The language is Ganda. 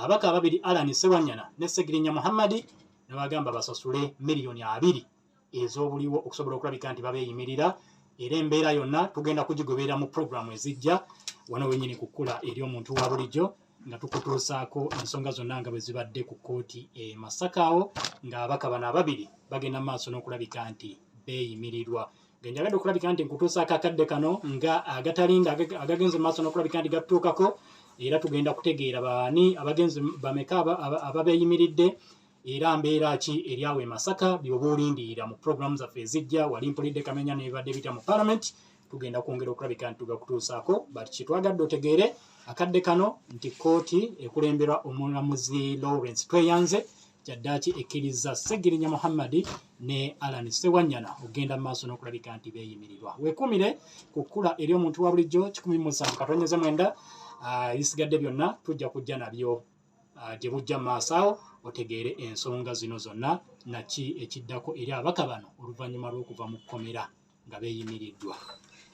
abaka ababiri Alan Sewanyana ne Segirinya Muhammad nabagamba basasule miliyoni 2 ez'obuliwo okusobola okulabika nti babeeyimirira era embeera yonna tugenda kugigobera mu programu ezijja wano wenyini kukula eri omuntu wa bulijjo nga tukutuusaako ensonga zonna nga bwe zibadde ku kkooti e Masakaawo nga abaka bano ababiri bagenda maaso n'okulabika nti beeyimirirwa. Njagadde okulabika nti nkutuusaako akadde kano nga agatalinga agagenze maaso n'okulabika nti gatutuukako era tugenda kutegeera baani abagenzi bameka ababeeyimiridde era mbeera ki eryawe Masaka byoba olindiira mu programu zaffe ezijja. Wali mpulidde Kamenya n'ebibadde bita mu Parliament, tugenda kwongera okulabika nti tugakutuusaako bati kitwagadde otegeere akadde kano nti kkooti ekulemberwa omulamuzi Lawrence Tweyanze jaddaaki ekkiriza Segirinya Muhammad ne Alan Sewanyana ogenda mu maaso n'okulabika nti beeyimirirwa. Weekumire ku kkula eri omuntu wa bulijjo 17 isigadde byonna tujja kujja nabyo gye bujja mu maaso awo otegeere ensonga zino zonna naki ekiddako eri abaka bano oluvannyuma lw'okuva mu kkomera nga beeyimiriddwa.